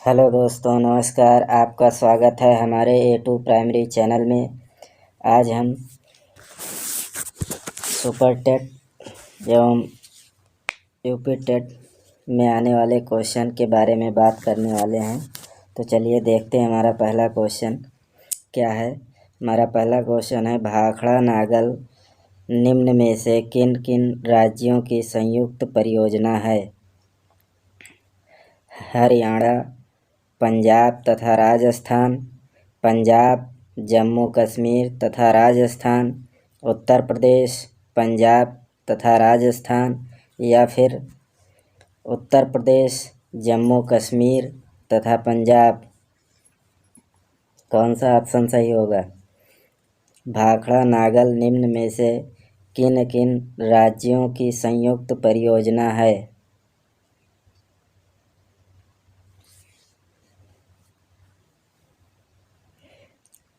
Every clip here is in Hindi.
हेलो दोस्तों, नमस्कार। आपका स्वागत है हमारे A2 प्राइमरी चैनल में। आज हम सुपर टेट एवं यूपी टेट में आने वाले क्वेश्चन के बारे में बात करने वाले हैं। तो चलिए देखते हैं हमारा पहला क्वेश्चन क्या है। हमारा पहला क्वेश्चन है, भाखड़ा नागल निम्न में से किन किन राज्यों की संयुक्त परियोजना है? हरियाणा, पंजाब तथा राजस्थान, पंजाब, जम्मू कश्मीर तथा राजस्थान, उत्तर प्रदेश, पंजाब तथा राजस्थान, या फिर उत्तर प्रदेश, जम्मू कश्मीर तथा पंजाब। कौन सा ऑप्शन सही होगा? भाखड़ा नागल निम्न में से किन किन राज्यों की संयुक्त परियोजना है?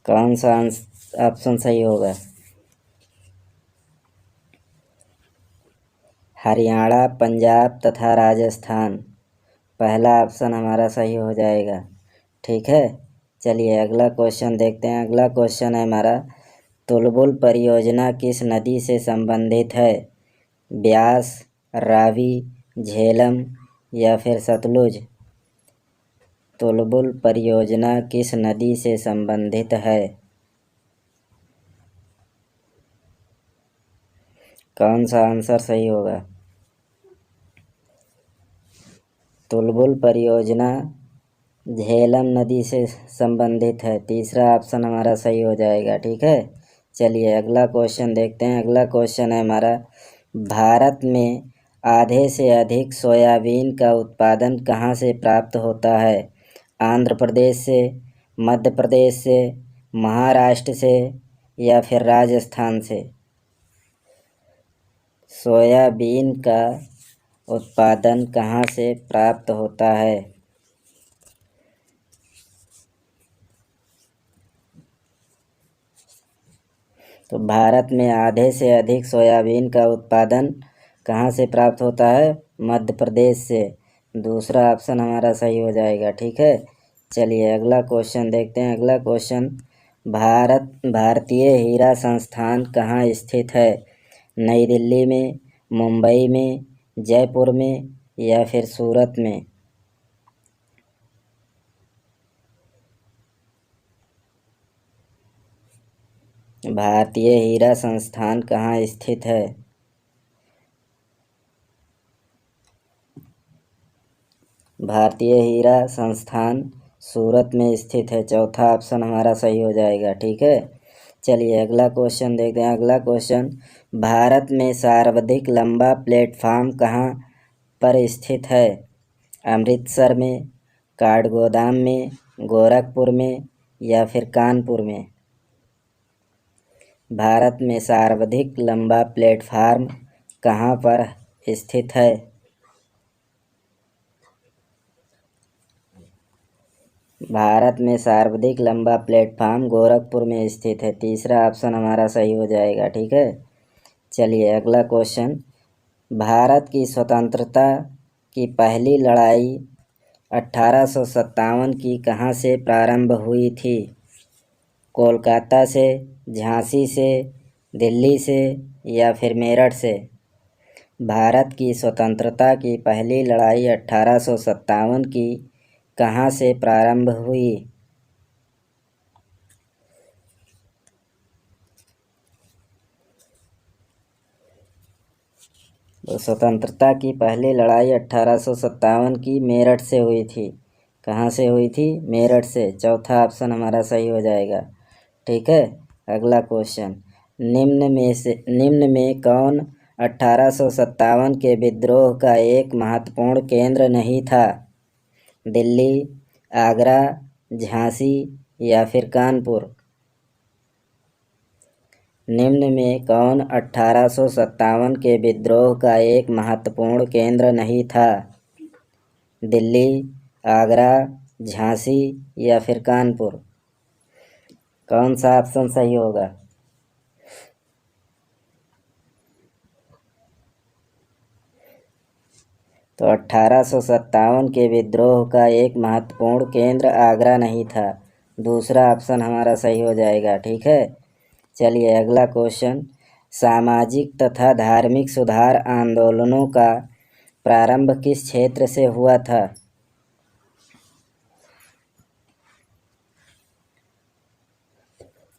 कौन सा ऑप्शन सही होगा? हरियाणा, पंजाब तथा राजस्थान। पहला ऑप्शन हमारा सही हो जाएगा। ठीक है, चलिए अगला क्वेश्चन देखते हैं। अगला क्वेश्चन है हमारा, तुलबुल परियोजना किस नदी से संबंधित है? ब्यास, रावी, झेलम या फिर सतलुज? तुलबुल परियोजना किस नदी से संबंधित है? कौन सा आंसर सही होगा? तुलबुल परियोजना झेलम नदी से संबंधित है। तीसरा ऑप्शन हमारा सही हो जाएगा। ठीक है, चलिए अगला क्वेश्चन देखते हैं। अगला क्वेश्चन है हमारा, भारत में आधे से अधिक सोयाबीन का उत्पादन कहाँ से प्राप्त होता है? आंध्र प्रदेश से, मध्य प्रदेश से, महाराष्ट्र से या फिर राजस्थान से? सोयाबीन का उत्पादन कहाँ से प्राप्त होता है? तो भारत में आधे से अधिक सोयाबीन का उत्पादन कहाँ से प्राप्त होता है? मध्य प्रदेश से। दूसरा ऑप्शन हमारा सही हो जाएगा। ठीक है, चलिए अगला क्वेश्चन देखते हैं। अगला क्वेश्चन, भारतीय हीरा संस्थान कहाँ स्थित है? नई दिल्ली में, मुंबई में, जयपुर में या फिर सूरत में? भारतीय हीरा संस्थान कहाँ स्थित है? भारतीय हीरा संस्थान सूरत में स्थित है। चौथा ऑप्शन हमारा सही हो जाएगा। ठीक है, चलिए अगला क्वेश्चन देखते हैं। अगला क्वेश्चन, भारत में सर्वाधिक लंबा प्लेटफार्म कहाँ पर स्थित है? अमृतसर में, काठगोदाम में, गोरखपुर में या फिर कानपुर में? भारत में सर्वाधिक लंबा प्लेटफार्म कहाँ पर स्थित है? भारत में सर्वाधिक लंबा प्लेटफार्म गोरखपुर में स्थित है। तीसरा ऑप्शन हमारा सही हो जाएगा। ठीक है, चलिए अगला क्वेश्चन, भारत की स्वतंत्रता की पहली लड़ाई 1857 की कहाँ से प्रारंभ हुई थी? कोलकाता से, झांसी से, दिल्ली से या फिर मेरठ से? भारत की स्वतंत्रता की पहली लड़ाई 1857 की कहाँ से प्रारंभ हुई? तो स्वतंत्रता की पहली लड़ाई 1857 की मेरठ से हुई थी। कहाँ से हुई थी? मेरठ से। चौथा ऑप्शन हमारा सही हो जाएगा। ठीक है, अगला क्वेश्चन, निम्न में कौन 1857 के विद्रोह का एक महत्वपूर्ण केंद्र नहीं था? दिल्ली, आगरा, झांसी या फिर कानपुर? निम्न में कौन 1857 के विद्रोह का एक महत्वपूर्ण केंद्र नहीं था? दिल्ली, आगरा, झांसी या फिर कानपुर? कौन सा ऑप्शन सही होगा? तो 1857 के विद्रोह का एक महत्वपूर्ण केंद्र आगरा नहीं था। दूसरा ऑप्शन हमारा सही हो जाएगा। ठीक है, चलिए अगला क्वेश्चन। सामाजिक तथा धार्मिक सुधार आंदोलनों का प्रारंभ किस क्षेत्र से हुआ था?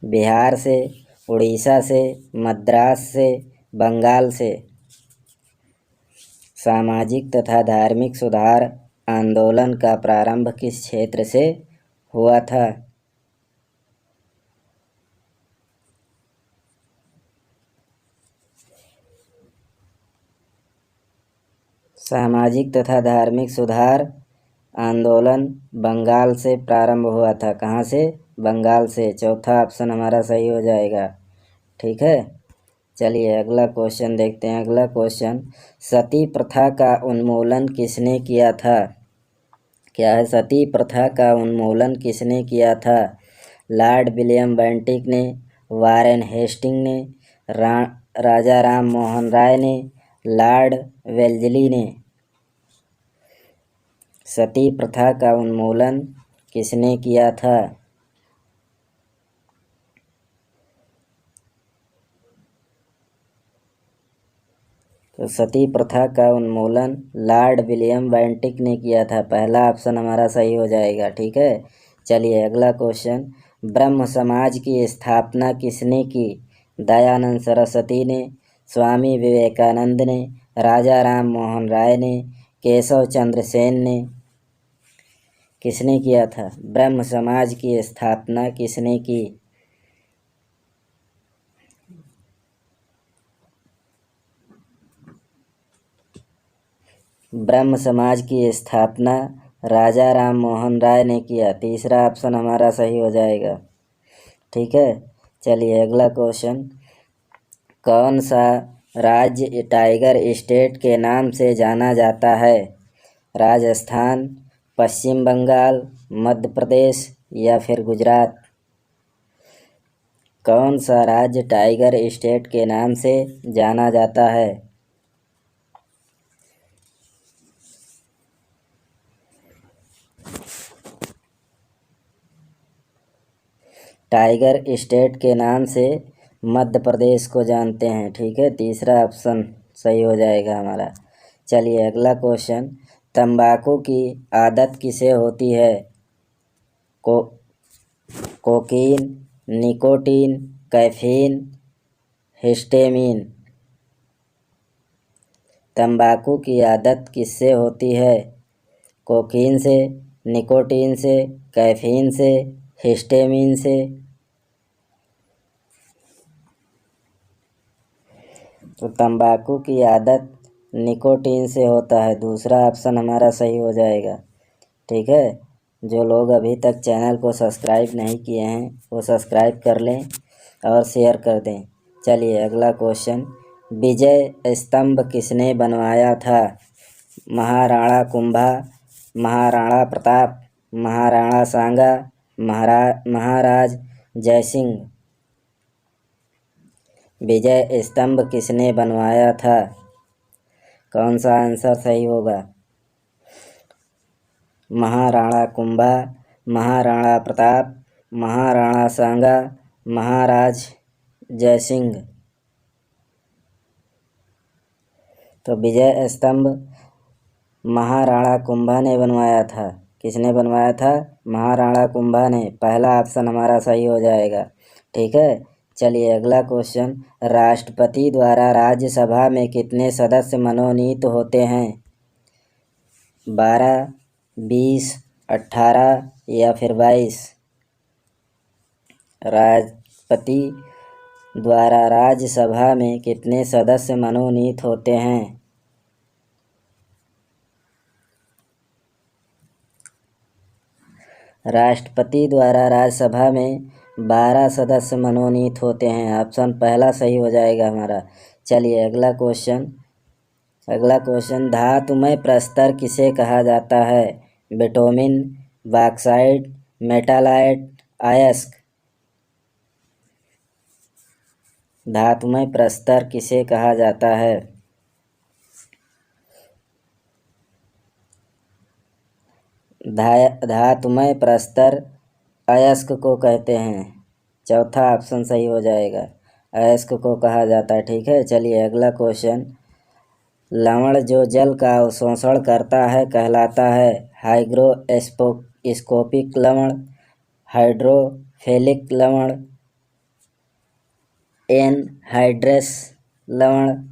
बिहार से, उड़ीसा से, मद्रास से, बंगाल से। सामाजिक तथा धार्मिक सुधार आंदोलन का प्रारंभ किस क्षेत्र से हुआ था? सामाजिक तथा धार्मिक सुधार आंदोलन बंगाल से प्रारंभ हुआ था। कहाँ से? बंगाल से। चौथा ऑप्शन हमारा सही हो जाएगा। ठीक है, चलिए अगला क्वेश्चन देखते हैं। अगला क्वेश्चन, सती प्रथा का उन्मूलन किसने किया था? क्या है? सती प्रथा का उन्मूलन किसने किया था? लॉर्ड विलियम बेंटिक ने, वारेन हेस्टिंग ने, राजा राम मोहन राय ने, लॉर्ड वेल्जली ने। सती प्रथा का उन्मूलन किसने किया था? तो सती प्रथा का उन्मूलन लॉर्ड विलियम बेंटिक ने किया था। पहला ऑप्शन हमारा सही हो जाएगा। ठीक है, चलिए अगला क्वेश्चन, ब्रह्म समाज की स्थापना किसने की? दयानंद सरस्वती ने, स्वामी विवेकानंद ने, राजा राम मोहन राय ने, केशव चंद्र सेन ने। किसने किया था? ब्रह्म समाज की स्थापना किसने की? ब्रह्म समाज की स्थापना राजा राम मोहन राय ने किया। तीसरा ऑप्शन हमारा सही हो जाएगा। ठीक है, चलिए अगला क्वेश्चन, कौन सा राज्य टाइगर स्टेट के नाम से जाना जाता है? राजस्थान, पश्चिम बंगाल, मध्य प्रदेश या फिर गुजरात। कौन सा राज्य टाइगर स्टेट के नाम से जाना जाता है? टाइगर स्टेट के नाम से मध्य प्रदेश को जानते हैं। ठीक है, तीसरा ऑप्शन सही हो जाएगा हमारा। चलिए अगला क्वेश्चन, तंबाकू की आदत किसे होती है? Cocaine, nicotine, caffeine, histamine. तंबाकू की आदत किससे होती है? कोकीन से, निकोटीन से, कैफीन से, हिस्टेमीन से। तो तंबाकू की आदत निकोटीन से होता है। दूसरा ऑप्शन हमारा सही हो जाएगा। ठीक है, जो लोग अभी तक चैनल को सब्सक्राइब नहीं किए हैं वो सब्सक्राइब कर लें और शेयर कर दें। चलिए अगला क्वेश्चन, विजय स्तंभ किसने बनवाया था? महाराणा कुंभा, महाराणा प्रताप, महाराणा सांगा, महाराज जयसिंह। विजय स्तंभ किसने बनवाया था? कौन सा आंसर सही होगा? महाराणा कुंभा, महाराणा प्रताप, महाराणा सांगा, महाराज जयसिंह। तो विजय स्तंभ महाराणा कुंभा ने बनवाया था। किसने बनवाया था? महाराणा कुंभा ने। पहला ऑप्शन हमारा सही हो जाएगा। ठीक है, चलिए अगला क्वेश्चन, राष्ट्रपति द्वारा राज्यसभा में कितने सदस्य मनोनीत होते हैं? 12, 20, 18 या फिर 22। राष्ट्रपति द्वारा राज्यसभा में कितने सदस्य मनोनीत होते हैं? राष्ट्रपति द्वारा राज्यसभा में 12 सदस्य मनोनीत होते हैं। ऑप्शन पहला सही हो जाएगा हमारा। चलिए अगला क्वेश्चन, धातुमय प्रस्तर किसे कहा जाता है? बिटुमिन, बॉक्साइट, मेटालाइट, अयस्क। धातुमय प्रस्तर किसे कहा जाता है? धातुमय प्रस्तर अयस्क को कहते हैं। चौथा ऑप्शन सही हो जाएगा, अयस्क को कहा जाता है। ठीक है, चलिए अगला क्वेश्चन। लवण जो जल का अवशोषण करता है कहलाता है हाइग्रोस्कोपिक लवण, हाइड्रोफिलिक लवण, एनहाइड्रस लवण,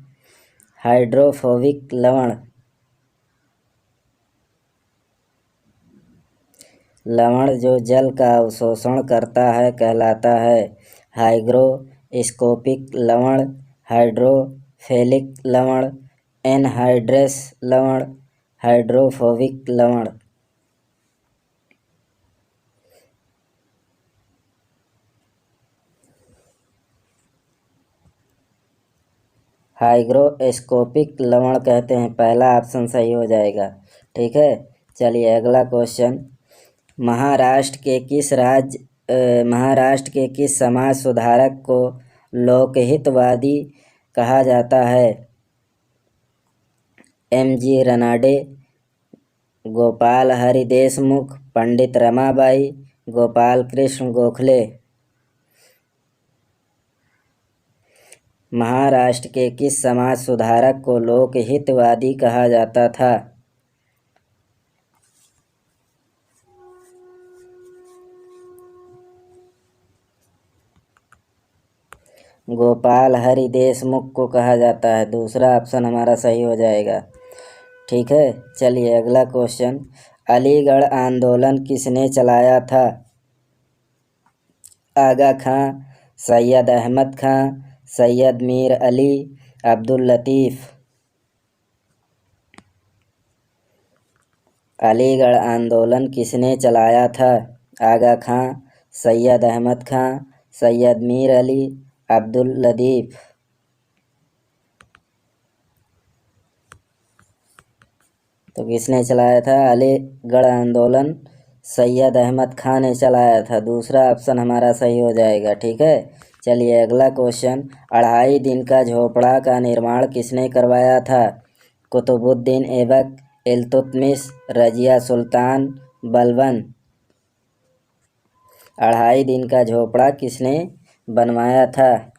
हाइड्रोफोबिक लवण। लवण जो जल का अवशोषण करता है कहलाता है हाइग्रोस्कोपिक लवण, हाइड्रोफिलिक लवण, एनहाइड्रस लवण, हाइड्रोफोबिक लवण। हाइग्रोस्कोपिक लवण कहते हैं, पहला ऑप्शन सही हो जाएगा। ठीक है, चलिए अगला क्वेश्चन। महाराष्ट्र के किस समाज सुधारक को लोकहितवादी कहा जाता है? एम.जी. रनाडे, गोपाल हरि देशमुख, पंडित रमाबाई, गोपाल कृष्ण गोखले। महाराष्ट्र के किस समाज सुधारक को लोकहितवादी कहा जाता था? गोपाल हरि देशमुख को कहा जाता है। दूसरा ऑप्शन हमारा सही हो जाएगा। ठीक है, चलिए अगला क्वेश्चन। अलीगढ़ आंदोलन किसने चलाया था? आगा खां, सैयद अहमद खां, सैयद मीर अली, अब्दुल लतीफ़। अलीगढ़ आंदोलन किसने चलाया था? आगा खां, सैयद अहमद खां, सैयद मीर अली, अब्दुल लतीफ़। तो किसने चलाया था अलीगढ़ आंदोलन? सैयद अहमद खां ने चलाया था। दूसरा ऑप्शन हमारा सही हो जाएगा। ठीक है, चलिए अगला क्वेश्चन। 2.5 दिन का झोपड़ा का निर्माण किसने करवाया था? कुतुबुद्दीन ऐबक, इल्तुतमिश, रजिया सुल्तान, बलबन। 2.5 दिन का झोपड़ा किसने बनवाया था?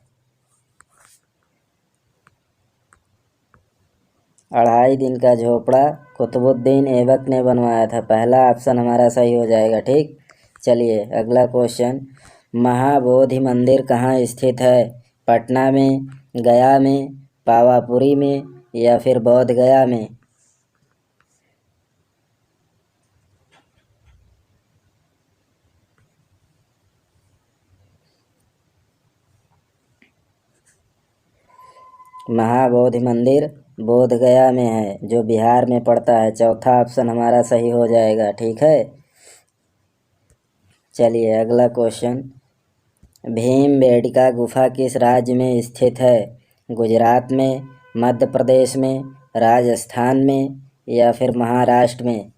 2.5 दिन का झोपड़ा कुतुबुद्दीन ऐबक ने बनवाया था। पहला ऑप्शन हमारा सही हो जाएगा। ठीक, चलिए अगला क्वेश्चन। महाबोधि मंदिर कहाँ स्थित है? पटना में, गया में, पावापुरी में या फिर बोध गया में? महाबोधि मंदिर बोध गया में है, जो बिहार में पड़ता है। चौथा ऑप्शन हमारा सही हो जाएगा। ठीक है, चलिए अगला क्वेश्चन। भीमबेटका गुफा किस राज्य में स्थित है? गुजरात में, मध्य प्रदेश में, राजस्थान में या फिर महाराष्ट्र में?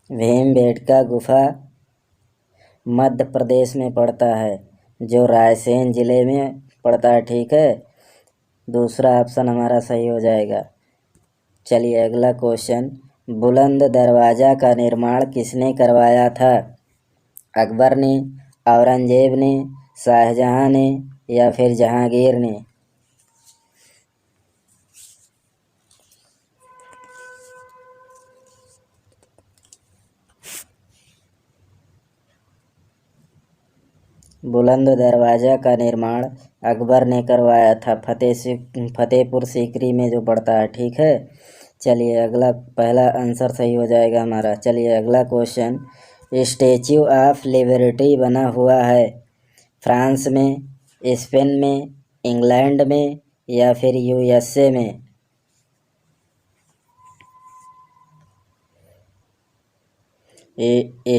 भीमबेटका गुफा मध्य प्रदेश में पड़ता है, जो रायसेन जिले में पड़ता है। ठीक है, दूसरा ऑप्शन हमारा सही हो जाएगा। चलिए अगला क्वेश्चन। बुलंद दरवाज़ा का निर्माण किसने करवाया था? अकबर ने, औरंगजेब ने, शाहजहां ने या फिर जहांगीर ने? बुलंद दरवाज़ा का निर्माण अकबर ने करवाया था, फतेहपुर सीकरी में जो पड़ता है। ठीक है, चलिए अगला, पहला आंसर सही हो जाएगा हमारा। चलिए अगला क्वेश्चन। स्टैच्यू ऑफ लिबर्टी बना हुआ है फ्रांस में, स्पेन में, इंग्लैंड में या फिर यूएसए में?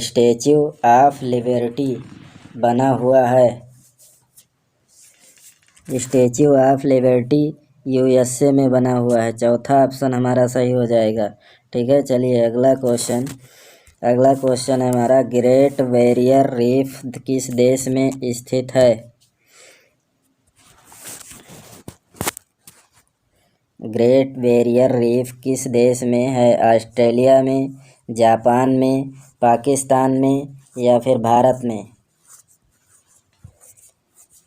स्टैच्यू ऑफ लिबर्टी बना हुआ है, स्टैच्यू ऑफ लिबर्टी यूएसए में बना हुआ है। चौथा ऑप्शन हमारा सही हो जाएगा। ठीक है, चलिए अगला क्वेश्चन। अगला क्वेश्चन है हमारा, ग्रेट बैरियर रीफ किस देश में स्थित है? ग्रेट बैरियर रीफ किस देश में है? ऑस्ट्रेलिया में, जापान में, पाकिस्तान में या फिर भारत में?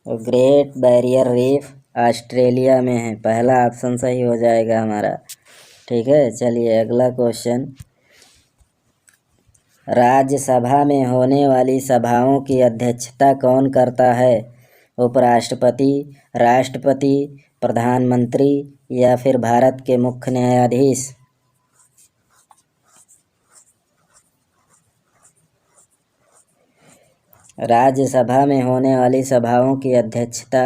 तो ग्रेट बैरियर रीफ ऑस्ट्रेलिया में है, पहला ऑप्शन सही हो जाएगा हमारा। ठीक है, चलिए अगला क्वेश्चन, राज्यसभा में होने वाली सभाओं की अध्यक्षता कौन करता है? उपराष्ट्रपति, राष्ट्रपति, प्रधानमंत्री या फिर भारत के मुख्य न्यायाधीश? राज्यसभा में होने वाली सभाओं की अध्यक्षता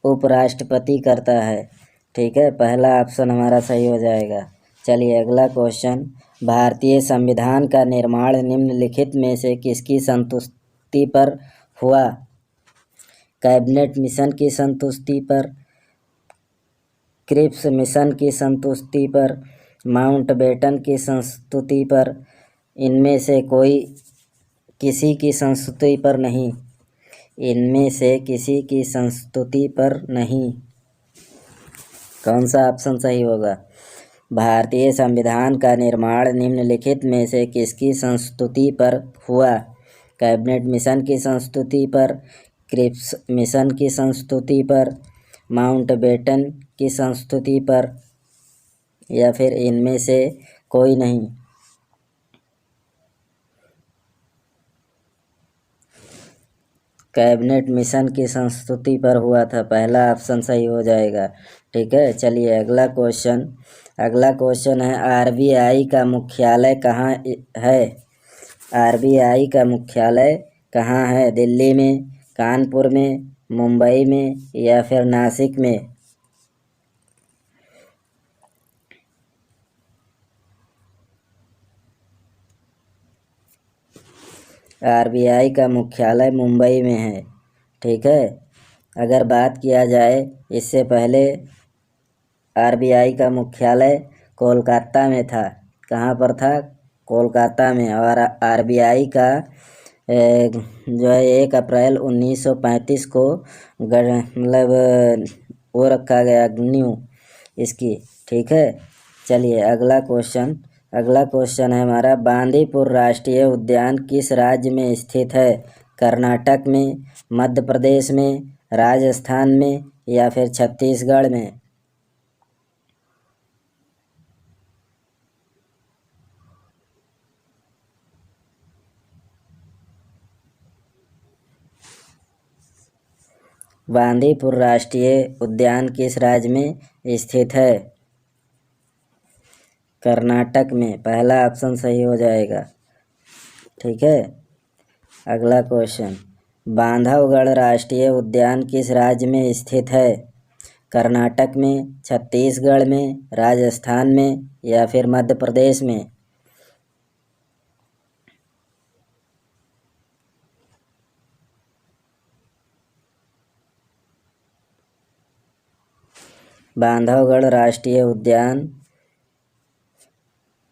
उपराष्ट्रपति करता है। ठीक है, पहला ऑप्शन हमारा सही हो जाएगा। चलिए अगला क्वेश्चन, भारतीय संविधान का निर्माण निम्नलिखित में से किसकी संतुष्टि पर हुआ? कैबिनेट मिशन की संतुष्टि पर, क्रिप्स मिशन की संतुष्टि पर, माउंटबेटन की संस्तुति पर, इनमें से कोई किसी की संस्तुति पर नहीं, इनमें से किसी की संस्तुति पर नहीं। कौन सा ऑप्शन सही होगा? भारतीय संविधान का निर्माण निम्नलिखित में से किसकी संस्तुति पर हुआ? कैबिनेट मिशन की संस्तुति पर, क्रिप्स मिशन की संस्तुति पर, माउंटबेटन की संस्तुति पर या फिर इनमें से कोई नहीं। कैबिनेट मिशन की संस्तुति पर हुआ था, पहला ऑप्शन सही हो जाएगा। ठीक है, चलिए अगला क्वेश्चन है, आरबीआई का मुख्यालय कहाँ है? आरबीआई का मुख्यालय कहाँ है? दिल्ली में, कानपुर में, मुंबई में या फिर नासिक में? आरबीआई का मुख्यालय मुंबई में है। ठीक है, अगर बात किया जाए इससे पहले आरबीआई का मुख्यालय कोलकाता में था। कहाँ पर था? कोलकाता में। और आरबीआई का जो है 1 अप्रैल 1935 को मतलब वो रखा गया न्यू इसकी। ठीक है, चलिए अगला क्वेश्चन है हमारा, बांदीपुर राष्ट्रीय उद्यान किस राज्य में स्थित है? कर्नाटक में, मध्य प्रदेश में, राजस्थान में या फिर छत्तीसगढ़ में? बांदीपुर राष्ट्रीय उद्यान किस राज्य में स्थित है? कर्नाटक में, पहला ऑप्शन सही हो जाएगा। ठीक है, अगला क्वेश्चन, बांधवगढ़ राष्ट्रीय उद्यान किस राज्य में स्थित है? कर्नाटक में, छत्तीसगढ़ में, राजस्थान में या फिर मध्य प्रदेश में? बांधवगढ़ राष्ट्रीय उद्यान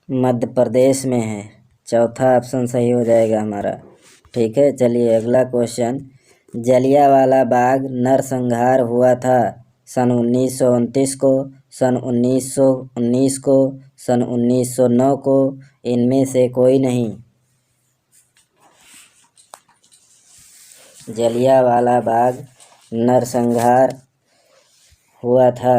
मध्य प्रदेश में है, चौथा ऑप्शन सही हो जाएगा हमारा। ठीक है, चलिए अगला क्वेश्चन, जलियांवाला बाग नरसंहार हुआ था सन 1929 को, सन 1919 को, सन 1909 को, इनमें से कोई नहीं। जलियांवाला बाग नरसंहार हुआ था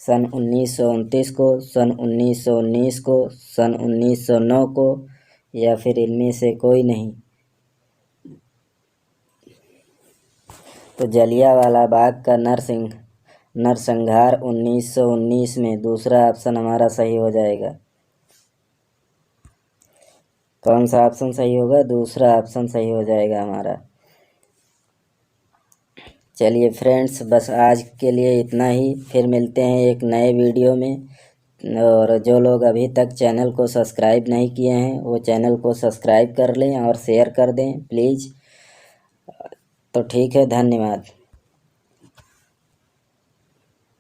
सन 1929 को, सन 1919 को, सन 1909 को या फिर इनमें से कोई नहीं। तो जलियांवाला बाग का नरसंहार 1919 में, दूसरा ऑप्शन हमारा सही हो जाएगा। कौन सा ऑप्शन सही होगा? दूसरा ऑप्शन सही हो जाएगा हमारा। चलिए फ्रेंड्स, बस आज के लिए इतना ही, फिर मिलते हैं एक नए वीडियो में। और जो लोग अभी तक चैनल को सब्सक्राइब नहीं किए हैं वो चैनल को सब्सक्राइब कर लें और शेयर कर दें प्लीज़। तो ठीक है, धन्यवाद।